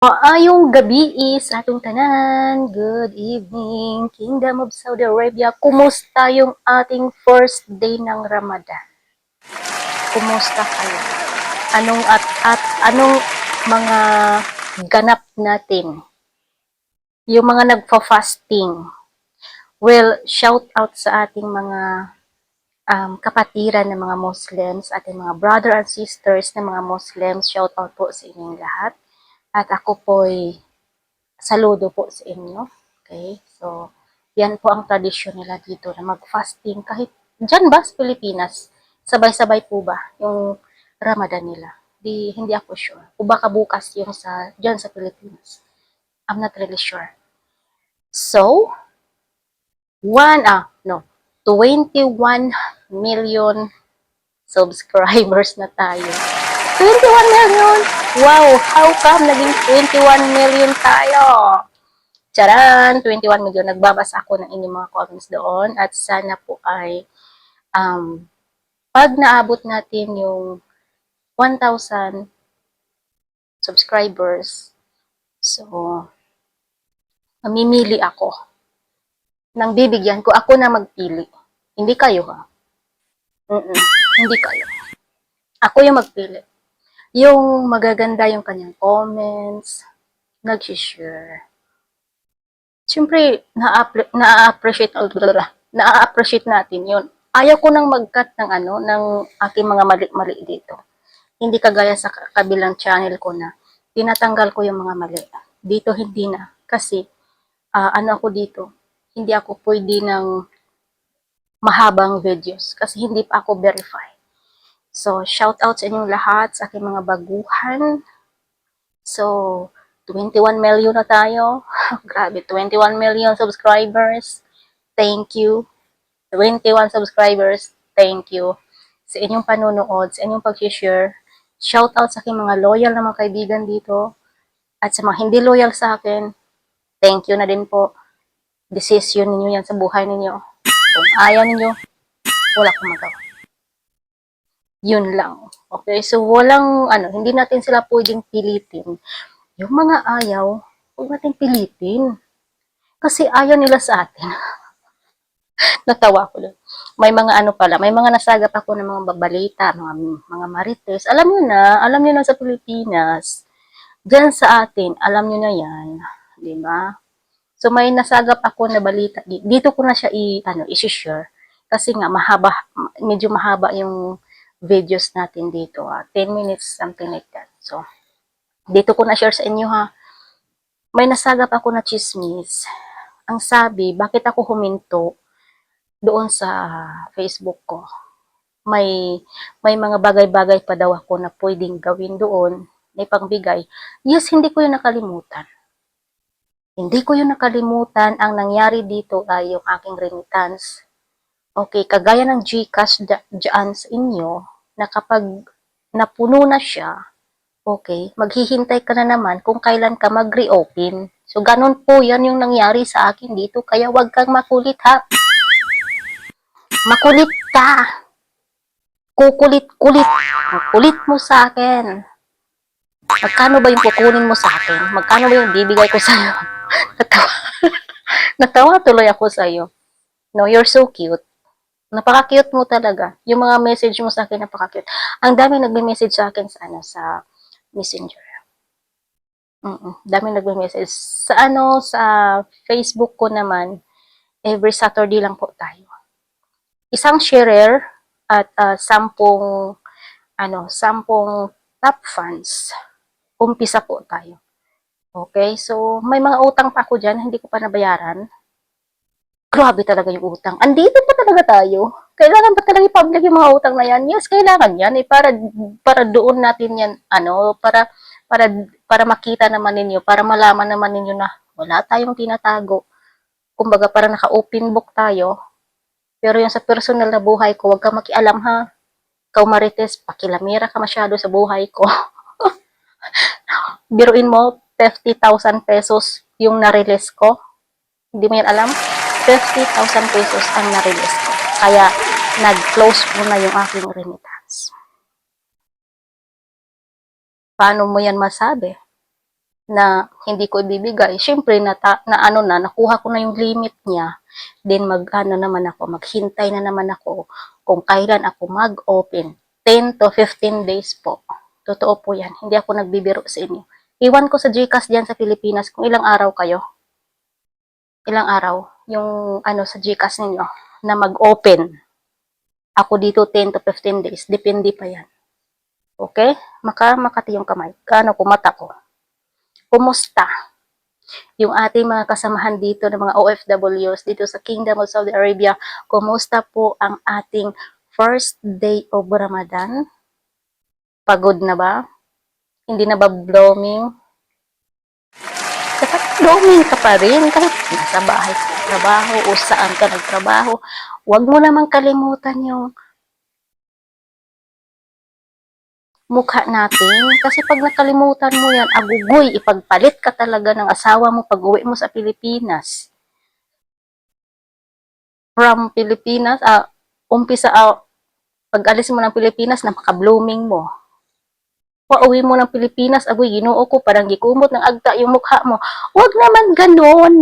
Maayong gabi sa atong tanan. Good evening, Kingdom of Saudi Arabia. Kumusta yung ating first day ng Ramadan? Kumusta kayo? Anong mga ganap natin? Yung mga nagfa-fasting. Well, shout out sa ating mga kapatiran ng mga Muslims, ating mga brother and sisters ng mga Muslims. Shout out po sa inyong lahat. At ako po'y saludo po sa inyo. Okay? So, yan po ang tradisyon nila dito na mag-fasting kahit dyan ba sa Pilipinas, sabay-sabay po ba yung Ramadan nila? Hindi ako sure. O baka bukas yung dyan sa Pilipinas. I'm not really sure. So, 21 million subscribers na tayo. 21 million! Wow! How come naging 21 million tayo? Charan! 21 million. Nagbabasa ako ng inyong mga comments doon at sana po ay pag naabot natin yung 1,000 subscribers, so mamimili ako nang bibigyan ko. Ako na magpili. Hindi kayo ha. Hindi kayo. Ako yung magpili. Yung magaganda yung kanyang comments, nag-share. Siyempre, na-appreciate natin yun. Ayaw ko nang mag-cut ng aking mga mali-mali dito. Hindi kagaya sa kabilang channel ko na tinatanggal ko yung mga mali. Dito hindi na. Kasi, ako dito, hindi ako pwede ng mahabang videos. Kasi hindi pa ako verified. So, shout out sa inyong lahat, sa aking mga baguhan. So, 21 million na tayo. Grabe, 21 million subscribers. Thank you. 21 subscribers. Thank you. Sa inyong panunood, sa inyong pag-share. Shout out sa aking mga loyal na mga kaibigan dito. At sa mga hindi loyal sa akin, thank you na din po. Decision ninyo yan sa buhay ninyo. Kung ayaw ninyo, wala akong magawa. Yun lang. Okay, so hindi natin sila pwedeng pilitin. Yung mga ayaw, huwag natin pilitin. Kasi ayaw nila sa atin. Natawa ko doon. May mga may mga nasagap ako ng mga babalita, mga marites. Alam nyo na sa Pilipinas, dyan sa atin, alam nyo na yan. Di ba? So may nasagap ako na balita. Dito ko na siya i-share. Kasi nga, medyo mahaba yung videos natin dito. 10 minutes, something like that. So, dito ko na share sa inyo ha. May nasagap ako na chismis. Ang sabi, bakit ako huminto doon sa Facebook ko? May mga bagay-bagay pa daw ako na pwedeng gawin doon, may pangbigay. Yes, hindi ko yun nakalimutan. Hindi ko yun nakalimutan. Ang nangyari dito ay yung aking remittance. Okay, kagaya ng GCash dyan sa inyo, na kapag napuno na siya, okay, maghihintay ka na naman kung kailan ka mag-reopen. So, ganun po yan yung nangyari sa akin dito. Kaya wag kang makulit ha. Makulit ka. Kukulit-kulit. Makulit mo sa akin. Magkano ba yung kukunin mo sa akin? Magkano ba yung bibigay ko sa'yo? Natawa tuloy ako sa'yo. No, you're so cute. Napaka-cute mo talaga. Yung mga message mo sa akin, napaka-cute. Ang dami nagme-message sa akin sa Messenger. Dami nagme-message. Sa Facebook ko naman, every Saturday lang po tayo. Isang sharer at 10 top fans. Umpisa po tayo. Okay, so may mga utang pa ako dyan, hindi ko pa nabayaran. Grabe talaga yung utang. Andito pa talaga tayo. Kailangan ba talaga i-public yung mga utang na yan? Yes, kailangan yan. Para doon natin yan, para makita naman ninyo, para malaman naman ninyo na wala tayong tinatago. Kumbaga, para naka-open book tayo. Pero yung sa personal na buhay ko, huwag ka makialam ha. Ikaw marites, pakilamira ka masyado sa buhay ko. Biruin mo, 50,000 pesos yung na-release ko. Hindi mo yan alam? 50,000 pesos ang na-release ko. Kaya, nag-close mo na yung aking remittance. Paano mo yan masabi? na hindi ko ibibigay, syempre nakuha ko na yung limit niya, then maghintay na naman ako kung kailan ako mag-open. 10 to 15 days po. Totoo po yan. Hindi ako nagbibiro sa inyo. Iwan ko sa GCash diyan sa Pilipinas kung ilang araw kayo. Ilang araw yung sa GCash ninyo na mag-open. Ako dito 10 to 15 days. Depende pa yan. Okay? Makati yung kamay. Kumata ko. Kumusta? Yung ating mga kasamahan dito ng mga OFWs dito sa Kingdom of Saudi Arabia, kumusta po ang ating first day of Ramadan? Pagod na ba? Hindi na ba blooming? Dapat blooming ka pa rin kahit nasa bahay ka trabaho o saan ka nagtrabaho. Huwag mo namang kalimutan yung mukha natin. Kasi pag nakalimutan mo yan, agugoy, ipagpalit ka talaga ng asawa mo pag uwi mo sa Pilipinas. From Pilipinas, pag alis mo ng Pilipinas, napaka-blooming mo. Pauwi mo ng Pilipinas, agoy, ginoo ko, parang gikumot ng agta yung mukha mo. Huwag naman ganon.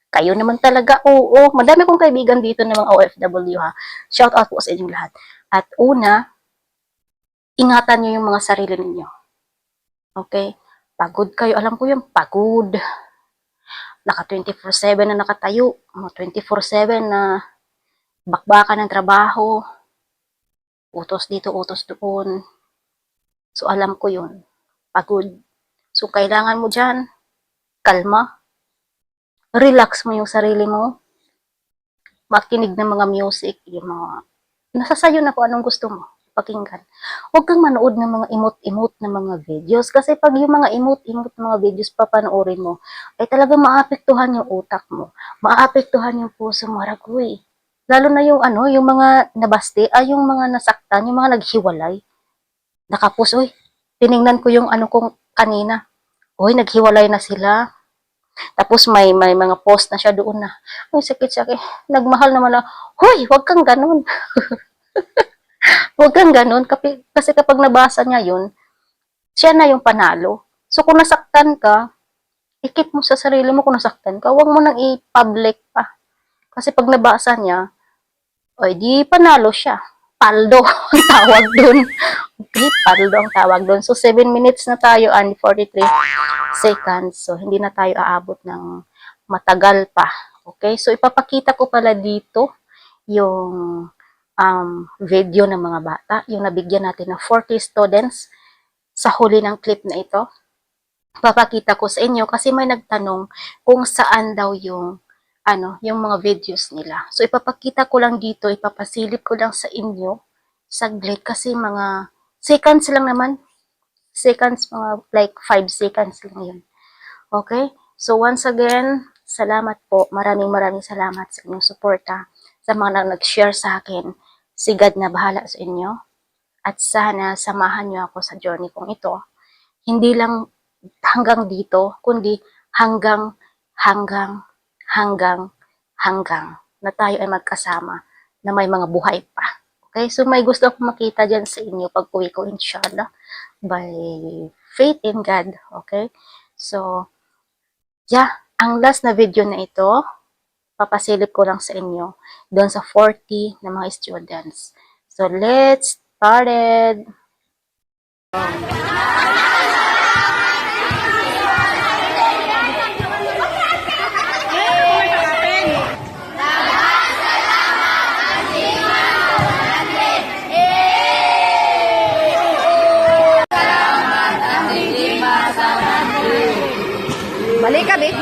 Kayo naman talaga, oo. Madami kong kaibigan dito ng mga OFW, ha. Shout out po sa inyong lahat. At una, ingatan nyo yung mga sarili ninyo. Okay? Pagod kayo. Alam ko yung pagod. Naka 24/7 na nakatayo. 24/7 na bakbakan ng trabaho. Utos dito, utos doon. So, alam ko yun. Pagod. So, kailangan mo dyan, kalma. Relax mo yung sarili mo. Makinig ng mga music, yung mga, nasa sayo na kung anong gusto mo pakinggan. Huwag kang manood ng mga imot-imot na mga videos. Kasi pag yung mga imot-imot na mga videos papanoorin mo, ay talagang maapektuhan yung utak mo. Maapektuhan yung puso mo, ragoy. Lalo na yung yung mga nabaste, yung mga nasaktan, yung mga naghiwalay. Nakapos, uy, tiningnan ko yung kong kanina. Uy, naghiwalay na sila. Tapos may mga post na siya doon na, uy, sakit-sakit. Nagmahal naman na, huy, huwag kang ganun. Huwag kang ganun. Kasi kapag nabasa niya yun, siya na yung panalo. So kung nasaktan ka, ikip mo sa sarili mo kung nasaktan ka. Huwag mo nang i-public pa. Kasi pag nabasa niya, ay di panalo siya. Paldo ang tawag dun. Okay, paldo ang tawag dun. So 7 minutes na tayo and 43 seconds. So hindi na tayo aabot ng matagal pa. Okay, so ipapakita ko pala dito yung video ng mga bata, yung nabigyan natin ng 40 students sa huli ng clip na ito. Papakita ko sa inyo kasi may nagtanong kung saan daw yung yung mga videos nila. So ipapakita ko lang dito, ipapasilip ko lang sa inyo saglit kasi mga seconds lang naman. Seconds, mga like 5 seconds lang yun. Okay? So once again, salamat po. Maraming salamat sa inyong suporta, sa mga nag-share sa akin. Si God na bahala sa inyo. At sana samahan niyo ako sa journey kong ito. Hindi lang hanggang dito, kundi hanggang na tayo ay magkasama na may mga buhay pa. Okay? So may gusto akong makita dyan sa inyo pag uwi ko, inshallah, by faith in God. Okay? So, yeah, ang last na video na ito, papasilip ko lang sa inyo doon sa 40 na mga students. So, let's started. Balik ka, Bik.